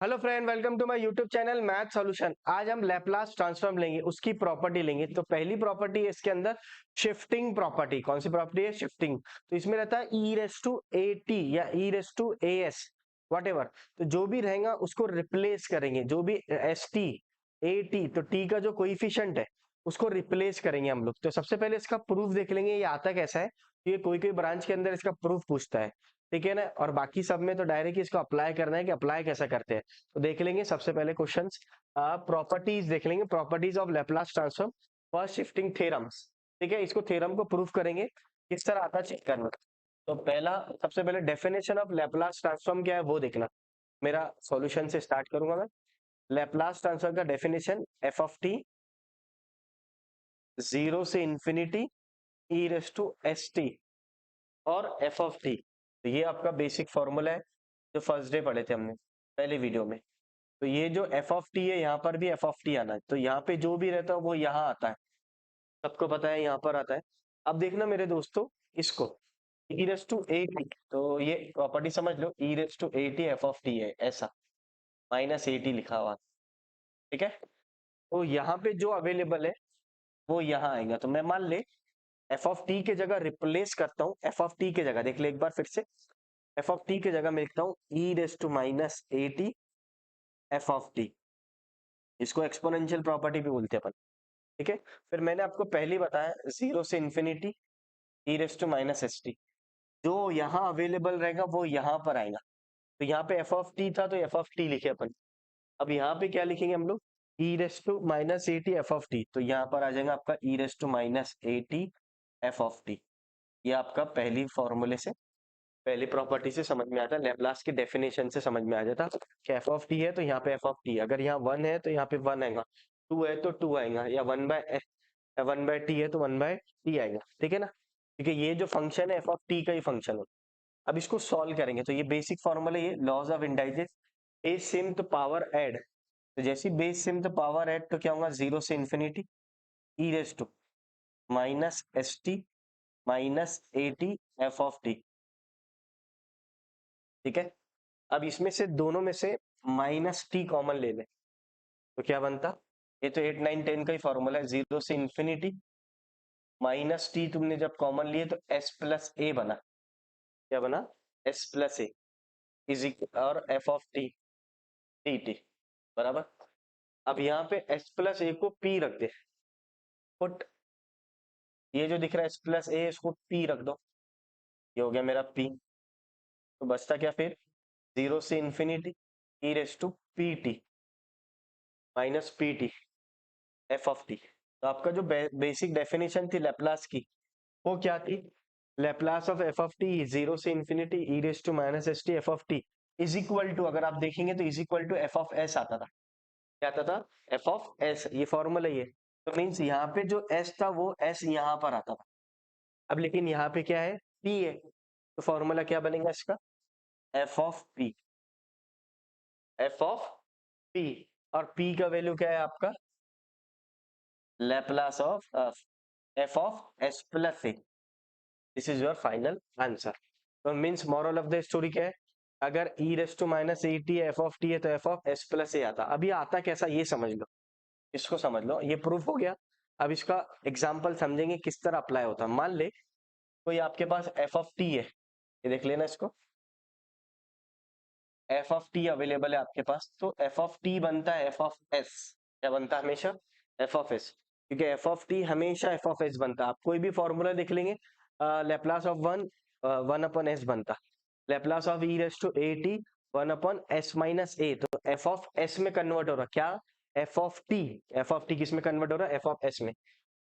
Hello friend, welcome to my YouTube channel math solution. आज हम Laplace transform लेंगे, उसकी प्रॉपर्टी लेंगे। तो पहली प्रॉपर्टी है इसके अंदर शिफ्टिंग प्रॉपर्टी। कौन सी प्रॉपर्टी है? शिफ्टिंग। तो इसमें रहता है e raise to a t या e raise to a s, whatever. तो जो भी रहेगा उसको रिप्लेस करेंगे, जो भी एस टी ए टी, तो टी का जो कोइफिशिएंट है उसको रिप्लेस करेंगे हम लोग। तो सबसे पहले इसका प्रूफ देख लेंगे, ये आता कैसा है। ये कोई कोई ब्रांच के अंदर इसका प्रूफ पूछता है, ठीक है ना। और बाकी सब में तो डायरेक्ट इसको अप्लाई करना है कि अप्लाई कैसा करते हैं। तो देख लेंगे सबसे पहले क्वेश्चंस। प्रॉपर्टीज देख लेंगे, properties of Laplace transform first shifting theorems. ठीक है, इसको थ्योरम को प्रूफ करेंगे, किस तरह आता है चेक करना। तो पहला, सबसे पहले डेफिनेशन ऑफ लैपलास ट्रांसफॉर्म क्या है वो देखना। मेरा सॉल्यूशन से स्टार्ट करूंगा मैं। लैपलास ट्रांसफॉर्म का definition f of t zero से infinity e raise to s t और एफ ऑफ टी। तो ये आपका बेसिक फॉर्मूला है जो फर्स्ट डे पढ़े थे हमने पहले वीडियो में। तो ये जो एफ ऑफ टी है, यहाँ पर भी एफ ऑफ टी आना है। तो यहाँ पे जो भी रहता है वो यहाँ आता है, सबको पता है यहाँ पर आता है। अब देखना मेरे दोस्तों, इसको e raise to a t, तो ये प्रॉपर्टी समझ लो, e raise to a t f of t है ऐसा, माइनस ए टी लिखा हुआ, ठीक है। तो यहाँ पे जो अवेलेबल है वो यहाँ आएगा। तो मैं मान ले एफ ऑफ टी के जगह रिप्लेस करता हूँ, एफ ऑफ टी के जगह देख ले एक बार फिर से। एफ ऑफ टी के जगह मैं लिखता हूँ e raise to minus a t f of t. इसको एक्सपोनेंशियल प्रॉपर्टी भी बोलते हैं अपन, ठीक है। फिर मैंने आपको पहले ही बताया जीरो से infinity e raise to minus s t, जो यहाँ अवेलेबल रहेगा वो यहाँ पर आएगा। तो यहाँ पे एफ ऑफ टी था तो एफ ऑफ टी लिखे अपन। अब यहाँ पे क्या लिखेंगे हम लोग? E raise to minus a t f of t. तो यहाँ पर आ जाएगा आपका e raise to minus a t f of t. ये आपका पहली फॉर्मूले से, पहली प्रॉपर्टी से समझ में आता है, लैपलास के डेफिनेशन से समझ में आ जाता कि एफ ऑफ टी है तो यहाँ पे एफ ऑफ टी, अगर यहाँ वन है तो यहाँ पे वन आएगा, टू है तो टू आएगा, या वन बाय टी है तो वन बाय टी आएगा, ठीक है ना। क्योंकि ये जो फंक्शन है एफ ऑफ टी का ही फंक्शन है। अब इसको सॉल्व करेंगे तो ये बेसिक फॉर्मूला, ये laws of indices, base same तो पावर ऐड। तो जैसी बेस सिम तो पावर ऐड, तो क्या होगा? जीरो से infinity e raise to minus s t minus a t f of t, ठीक है। अब इसमें से दोनों में से माइनस टी कॉमन ले लें तो क्या बनता? ये तो 8 9 10 का ही फॉर्मूला है, जीरो से इंफिनिटी माइनस टी, तुमने जब कॉमन लिए तो एस प्लस ए बना। क्या बना? एस प्लस ए इज और f of T T T बराबर। अब यहाँ पे एस प्लस ए को पी रख दे, पुट ये जो दिख रहा है एस प्लस ए, इसको पी रख दो, ये हो गया मेरा पी। तो बचता क्या फिर? जीरो से infinity e raise to p t minus p t f of t. तो आपका जो बेसिक डेफिनेशन थी लैपलास की, वो क्या थी? Laplace of f of t zero से infinity e raise to minus s t f of t is equal to, अगर आप देखेंगे तो is equal to f of s आता था। क्या आता था? एफ ऑफ एस, ये फॉर्मूला ये। तो मीन्स यहाँ पे जो एस था वो एस यहाँ पर आता था। अब लेकिन यहाँ पे क्या है? पी है। तो फॉर्मूला क्या बनेगा इसका? F of p, f of p. और पी का वैल्यू क्या है आपका? Laplace of f of s plus a. This is your final answer. तो means moral of the story क्या है? अगर e raise to minus a t f of t है तो f of s plus a आता। अभी आता कैसा ये समझ लो, इसको समझ लो, ये प्रूफ हो गया। अब इसका एग्जाम्पल समझेंगे किस तरह अप्लाई होता है। मान ले कोई आपके पास एफ ऑफ टी है, ये देख लेना इसको, एफ ऑफ टी अवेलेबल है आपके पास, तो एफ ऑफ टी बनता है एफ ऑफ एस। क्या बनता है हमेशा? F of s. क्योंकि एफ ऑफ टी हमेशा एफ ऑफ एस बनता है। आप कोई भी फॉर्मूला देख लेंगे, Laplace of one, one upon s बनता, Laplace of e raise to a t one upon s minus a. तो एफ ऑफ एस में कन्वर्ट हो रहा क्या? F of t. F of t किस में कन्वर्ट हो रहा है? एफ ऑफ एस में।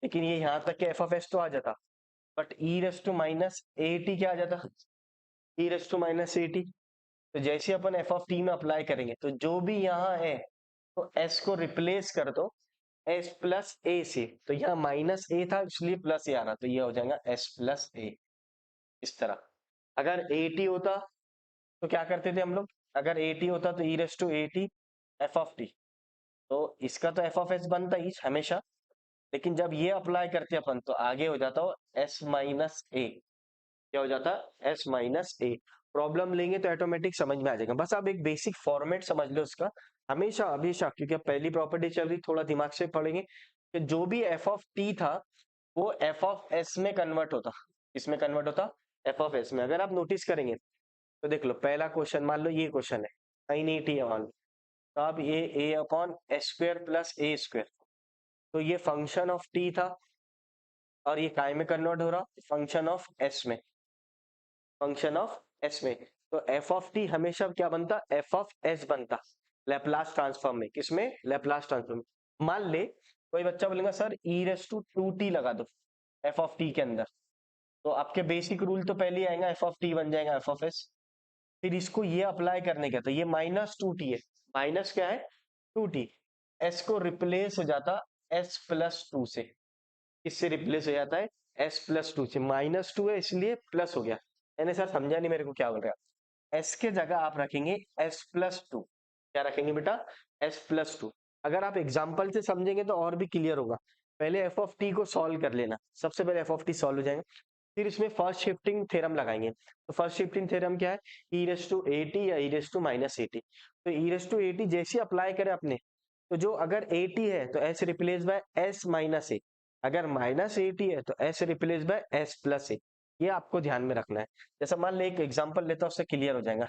लेकिन ये यहाँ तक के एफ ऑफ एस तो आ जाता, but e raise to minus a t क्या आ जाता? E raise to minus a t. तो जैसे अपन एफ ऑफ टी में अप्लाई करेंगे तो जो भी यहाँ है, तो एस को रिप्लेस कर दो एस प्लस ए से। तो यहाँ माइनस ए था इसलिए प्लस ए आ रहा, तो ये हो जाएगा एस प्लस ए। इस तरह अगर ए टी होता तो क्या करते थे हम लोग? अगर ए टी होता तो e raise to a t f of t, तो इसका तो एफ ऑफ एस बनता ही हमेशा। लेकिन जब ये अप्लाई करते अपन तो आगे हो जाता हो एस माइनस ए। क्या हो जाता? एस माइनस ए। प्रॉब्लम लेंगे तो ऑटोमेटिक समझ में आ जाएगा। बस आप एक बेसिक फॉर्मेट समझ लो उसका, हमेशा हमेशा, क्योंकि अब पहली प्रॉपर्टी चल रही, थोड़ा दिमाग से पढ़ेंगे कि जो भी एफ ऑफ टी था वो एफ ऑफ एस में कन्वर्ट होता। इसमें कन्वर्ट होता एफ ऑफ एस में। अगर आप नोटिस करेंगे तो देख लो, पहला क्वेश्चन मान लो ये क्वेश्चन है, साइन ए टी है मान लो, तो अब ये ए अपॉन एस स्क्वायर प्लस ए स्क्वायर, तो ये फंक्शन ऑफ टी था और ये काय में कन्वर्ट हो रहा, फंक्शन ऑफ एस में, फंक्शन ऑफ एस में। तो एफ ऑफ टी हमेशा क्या बनता, एफ ऑफ एस बनता लेप्लास ट्रांसफॉर्म में। किसमें, लेप्लास ट्रांसफॉर्म में। मान ले कोई बच्चा बोलेगा sir e raise to two t लगा दो एफ ऑफ टी के अंदर, तो आपके बेसिक रूल तो पहले ही आएगा, एफ ऑफ टी बन जाएगा एफ ऑफ एस। फिर इसको ये अप्लाई करने का, तो ये माइनस टू टी है, माइनस क्या है, टू टी। एस को रिप्लेस हो जाता एस प्लस टू से, किससे रिप्लेस हो जाता है, एस प्लस टू से। माइनस टू है इसलिए प्लस हो गया, यानी सर समझा नहीं मेरे को क्या बोल रहा है। एस के जगह आप रखेंगे एस प्लस टू, क्या रखेंगे बेटा, एस प्लस टू। अगर आप एग्जाम्पल से समझेंगे तो और भी क्लियर होगा। पहले एफ ऑफ टी को सॉल्व कर लेना, सबसे पहले एफ ऑफ टी सॉल्व हो जाएगा, फिर इसमें फर्स्ट शिफ्टिंग थ्योरम लगाएंगे। तो फर्स्ट शिफ्टिंग थ्योरम क्या है, e raise to a t या e raise to minus a t. तो e raise to a t जैसे अप्लाई करें अपने, तो जो अगर ए टी है तो s replace by s minus a, अगर माइनस ए टी है तो s replace by s plus a. ये आपको ध्यान में रखना है। जैसा मान ले एक एग्जांपल लेता हूं, उससे क्लियर हो जाएगा।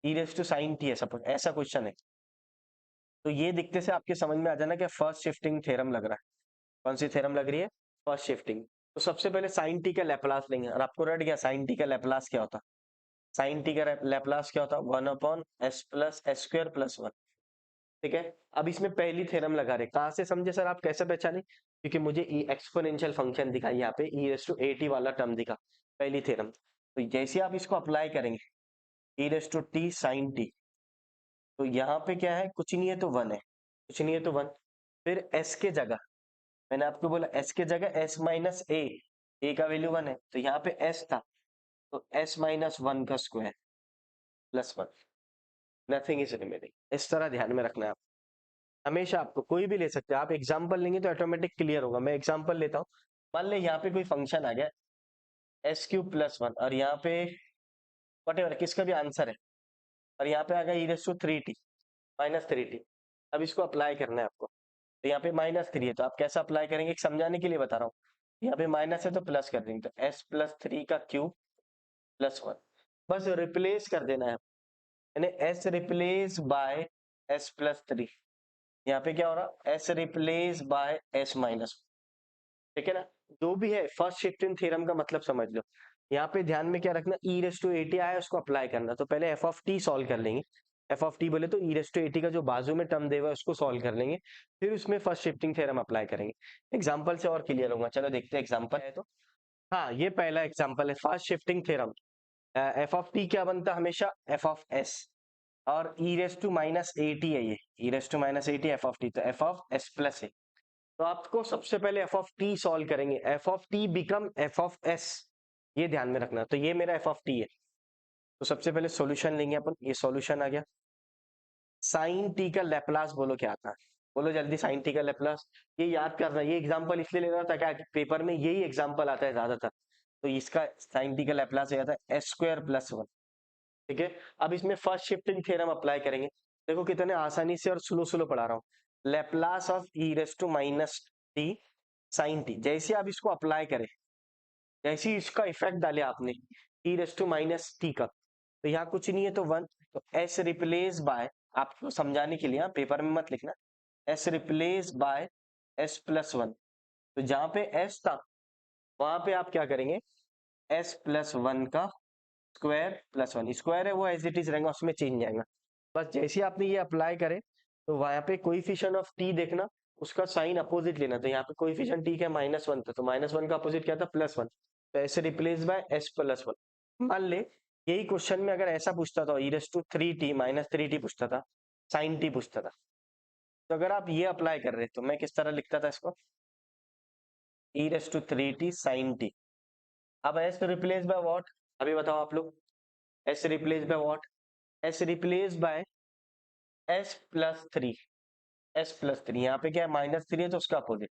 ई रेस टू साइन टी है सपोज, ऐसा क्वेश्चन है, तो ये दिखते से आपके समझ में आ जाना कि फर्स्ट शिफ्टिंग थ्योरम लग रहा है। कौन सी थ्योरम लग रही है, फर्स्ट शिफ्टिंग। तो सबसे पहले साइन टी का लैप्लास लेंगे, और आपको रट गया साइन टी का लैप्लास क्या होता, साइन टी का लैप्लास क्या होता, one upon S plus S square plus one. ठीक है, अब इसमें पहली थ्योरम लगा रहे, कहां से समझे सर, आप कैसे पहचाने, क्योंकि मुझे एक्सपोनेंशियल फंक्शन दिखा यहाँ पे, e raise to a t वाला टर्म दिखा, पहली थ्योरम। तो जैसे आप इसको अप्लाई करेंगे, e raise to t sine t, तो यहाँ पे क्या है, कुछ नहीं है तो वन है, कुछ नहीं है तो वन। फिर एस के जगह, मैंने आपको बोला एस के जगह एस माइनस ए का वैल्यू वन है, तो यहाँ पे एस था, तो एस माइनस वन का square plus one, nothing is remaining. इस तरह ध्यान में रखना है आप, हमेशा आपको कोई भी ले सकते हैं आप, एग्जाम्पल लेंगे तो ऑटोमेटिक क्लियर होगा। मैं एग्जाम्पल लेता हूँ, मान ले यहाँ पे कोई फंक्शन आ गया एस क्यूब प्लस वन, और यहाँ पे वट किसका भी आंसर है, और यहाँ पे आ गया e raise to three t minus three t. अब इसको अप्लाई करना है आपको, तो यहाँ पे माइनस थ्री है, तो आप कैसे अप्लाई करेंगे, एक समझाने के लिए बता रहा हूँ। यहाँ पे माइनस है तो प्लस कर देंगे, तो एस प्लस थ्री का क्यूब प्लस वन, बस रिप्लेस कर देना है, यानी S replace by s plus three. यहाँ पे क्या हो रहा, S replace by s minus, ठीक है ना। जो भी है फर्स्ट शिफ्टिंग थ्योरम का मतलब समझ लो। यहाँ पे ध्यान में क्या रखना, ई रेस टू ए टी आया उसको अप्लाई करना, तो पहले एफ ऑफ टी सॉल्व कर लेंगे। एफ ऑफ टी बोले तो e raise to a T का जो बाजू में टर्म देगा उसको सॉल्व कर लेंगे, फिर उसमें फर्स्ट शिफ्टिंग थ्योरम अप्लाई करेंगे। एग्जाम्पल से और क्लियर होगा, चलो देखते हैं एग्जाम्पल है तो। हाँ, ये पहला एग्जाम्पल है, first shifting theorem. F of t क्या बनता हमेशा, एफ ऑफ एस, और e raise to minus a t है ये, e raise to minus a t f of t, तो एफ ऑफ एस प्लस है। तो आपको सबसे पहले एफ ऑफ टी सॉल्व करेंगे, f of t become f of s, ये ध्यान में रखना। तो ये मेरा एफ ऑफ टी है, तो सबसे पहले सॉल्यूशन लेंगे अपन, ये सॉल्यूशन आ गया। साइन टी का लैप्लास बोलो क्या आता है, बोलो जल्दी, साइन टी का लैप्लास। ये याद करना, ये एग्जांपल इसलिए ले रहा था क्या, पेपर में यही एग्जांपल आता है ज्यादातर। तो इसका साइन टी का लैप्लास हो जाता है एस स्क्वायर प्लस वन। ठीक है, अब इसमें फर्स्ट शिफ्टिंग थ्योरम अप्लाई करेंगे। देखो कितने आसानी से और स्लो स्लो पढ़ा रहा हूँ। Laplace of e raise to minus t sine t, जैसे आप इसको अप्लाई करें, जैसे ही इसका इफेक्ट डाले आपने ई रेस टू माइनस टी का, तो यहाँ कुछ नहीं है तो वन, तो एस रिप्लेस बाय, आपको समझाने के लिए, हाँ, पेपर में मत लिखना, S replace by s plus one. तो जहां पे एस था वहां पे आप क्या करेंगे, एस प्लस वन का स्क्वायर प्लस वन, स्क्वायर है वो एज इट इज रहेगा, उसमें चेंज जाएगा। बस जैसे ही आपने ये अप्लाई करे, तो वहां पे कोइफिशिएंट ऑफ टी देखना, उसका साइन अपोजिट लेना। तो यहाँ पे कोइफिशिएंट टी का माइनस वन था, तो माइनस वन का अपोजिट क्या था, प्लस वन, तो ऐसे replace by s plus one. मान ले यही क्वेश्चन में अगर ऐसा पूछता था, e raise to three t minus three t पूछता था, साइन टी पूछता था, तो अगर आप ये अप्लाई कर रहे तो मैं किस तरह लिखता था इसको, e raise to three t sine t. अब एस रिप्लेस बाय व्हाट, अभी बताओ आप लोग, s replace by what, s replace by s plus three, s plus three, यहाँ पे क्या है, माइनस थ्री है तो उसका अपोजिट,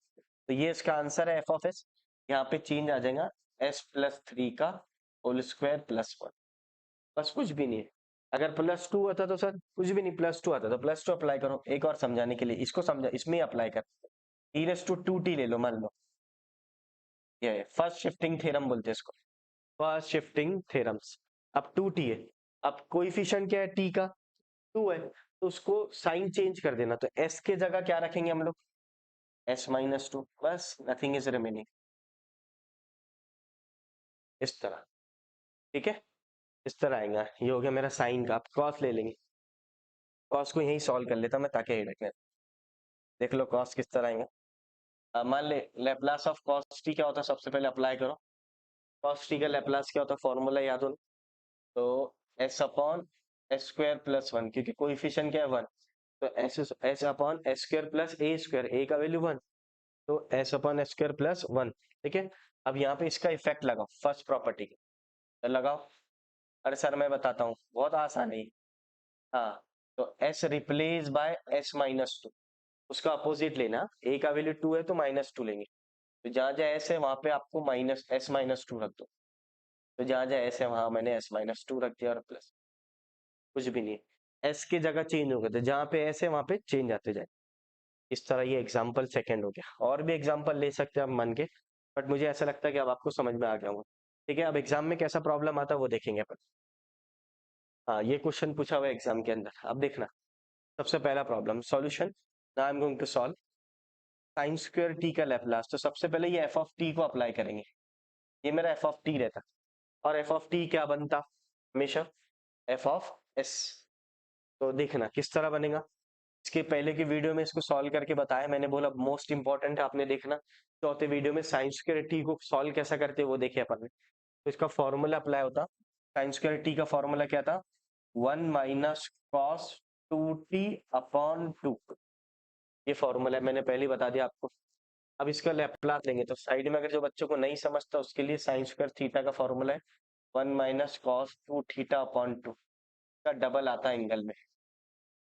तो ये इसका आंसर है एफ ऑफ एस। यहाँ पे चेंज आ जाएगा एस प्लस थ्री का होल स्क्वायर प्लस वन। बस कुछ भी नहीं है। अगर +2 आता तो सर कुछ भी नहीं, +2 आता तो +2 अप्लाई करो। एक और समझाने के लिए इसको समझा, इसमें ही अप्लाई कर। e⁻²t ले लो, मान लो ये फर्स्ट शिफ्टिंग थ्योरम बोलते हैं इसको, फर्स्ट शिफ्टिंग थ्योरम्स। अब 2t है, अब कोएफिशिएंट क्या है t का, 2 है, तो उसको साइन चेंज कर देना, तो s के जगह क्या रखेंगे हम लोग, s-2, बस नथिंग इज रिमेनिंग, इस तरह। ठीक है, इस तरह आएगा। ये हो गया मेरा साइन का। आप कॉस ले लेंगे, कॉस को यही सॉल्व कर लेता मैं ताकि हेडेक नहीं। देख लो कॉस किस तरह आएगा। मान ले लेप्लास ऑफ कॉस टी क्या होता है, सबसे पहले अप्लाई करो। कॉस टी का लेप्लास क्या होता है, फॉर्मूला याद हो ना? तो s/s² + 1, क्योंकि कोएफिशिएंट क्या है 1, तो s/s² + a², a का वैल्यू 1, तो s/s² + 1। ठीक है, अब यहाँ पे इसका इफेक्ट लगाओ फर्स्ट प्रॉपर्टी का, तो लगाओ। अरे सर मैं बताता हूँ, बहुत आसान है। हाँ, तो s रिप्लेस बाय s-2, उसका अपोजिट लेना। a का वैल्यू 2 है तो -2 लेंगे, तो जहां जहां s है वहां पे आपको -s-2 रख दो। तो जहां जहां s है वहां मैंने s-2 रख दिया, और प्लस कुछ भी नहीं है, s की जगह चेंज हो गए, तो जहां पे s है वहां पे चेंज आते जाए। इस तरह ये एग्जाम्पल सेकंड हो गया। और भी एग्जाम्पल ले सकते हैं आप मन के, बट मुझे ऐसा लगता है कि अब आपको समझ में आ गया होगा। ठीक है, अब एग्जाम में कैसा प्रॉब्लम आता है वो देखेंगे अपन। हाँ, ये क्वेश्चन पूछा हुआ है एग्जाम के अंदर, अब देखना। सबसे पहला problem solution, now I am going to solve sin² t का लैप्लास। तो सबसे पहले ये f(t) को अप्लाई करेंगे। ये मेरा f(t) रहता, और f(t) क्या बनता हमेशा, f(s). तो देखना किस तरह बनेगा। इसके पहले की वीडियो में इसको सॉल्व करके बताया मैंने, बोला मोस्ट इंपॉर्टेंट है आपने देखना। चौथे वीडियो में sin² t को सॉल्व कैसा करते वो देखे अपन ने। तो इसका फॉर्मूला अप्लाई होता, sin² t का फॉर्मूला क्या था, 1 - cos2t/2। ये फॉर्मूला है, मैंने पहले ही बता दिया आपको। अब इसका लैप्लास लेंगे, तो साइड में अगर जो बच्चों को नहीं समझता उसके लिए sin²θ का फॉर्मूला है 1 - cos2θ/2 का डबल आता है एंगल में,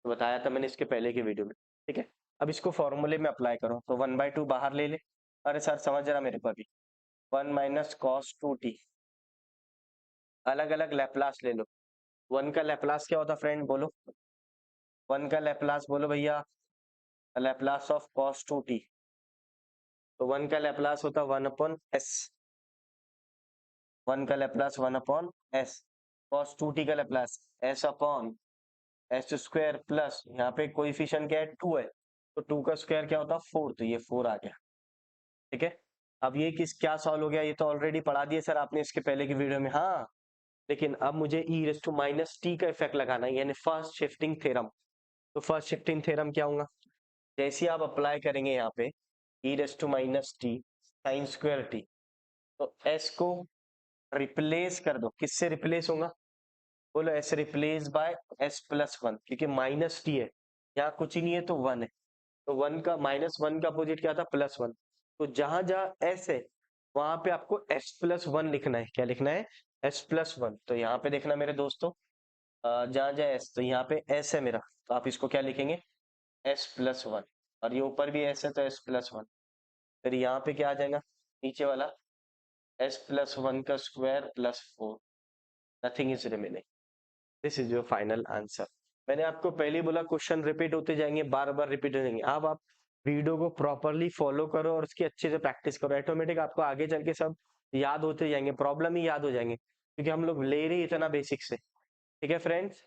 तो बताया था मैंने इसके पहले की वीडियो में। ठीक है, अब इसको फॉर्मूले में अप्लाई करो, तो 1/2 बाहर ले ले। अरे सर समझ रहा मेरे को अभी, 1 - cos2t, अलग अलग लैप्लास ले लो। 1 का लैप्लास क्या होता फ्रेंड बोलो, 1 का लैप्लास बोलो भैया, लैप्लास ऑफ cos2t। तो 1 का लैप्लास होता 1/s, 1 का लैप्लास 1/s। cos2t का लैप्लास s/s² प्लस, यहाँ पे कोएफिशिएंट क्या है 2 है, तो 2 का स्क्वायर क्या होता 4, तो ये 4 आ गया। ठीक है, अब ये किस क्या सॉल्व हो गया, ये तो ऑलरेडी पढ़ा दिया सर आपने इसके पहले की वीडियो में। हाँ, लेकिन अब मुझे e⁻t का इफेक्ट लगाना है, यानी फर्स्ट शिफ्टिंग थ्योरम। तो फर्स्ट शिफ्टिंग थ्योरम क्या होगा, जैसे आप अप्लाई करेंगे यहाँ पे e⁻t sin²t, तो s को रिप्लेस कर दो, किससे रिप्लेस होगा, बोलो s रिप्लेस बाय s+1, क्योंकि -t है, यहाँ कुछ ही नहीं है तो 1 है, तो 1 का -1 का अपोजिट क्या था +1। तो जहां जहां s है वहां पे आपको s+1 लिखना है। क्या लिखना है, s+1। तो यहाँ पे देखना मेरे दोस्तों, जहां जहां s, तो यहाँ पे s है मेरा, तो आप इसको क्या लिखेंगे s+1, और ये ऊपर भी s है तो s+1। फिर यहाँ पे क्या आ जाएगा, नीचे वाला s+1 का square +4, nothing is remaining. This is your final answer. मैंने आपको पहले ही बोला क्वेश्चन रिपीट होते जाएंगे, बार बार रिपीट हो जाएंगे। अब आप वीडियो को प्रॉपरली फॉलो करो और उसकी अच्छे से प्रैक्टिस करो, ऑटोमेटिक आपको आगे चल के सब याद होते जाएंगे, प्रॉब्लम ही याद हो जाएंगे, क्योंकि हम लोग ले रहे इतना बेसिक से। ठीक है फ्रेंड्स।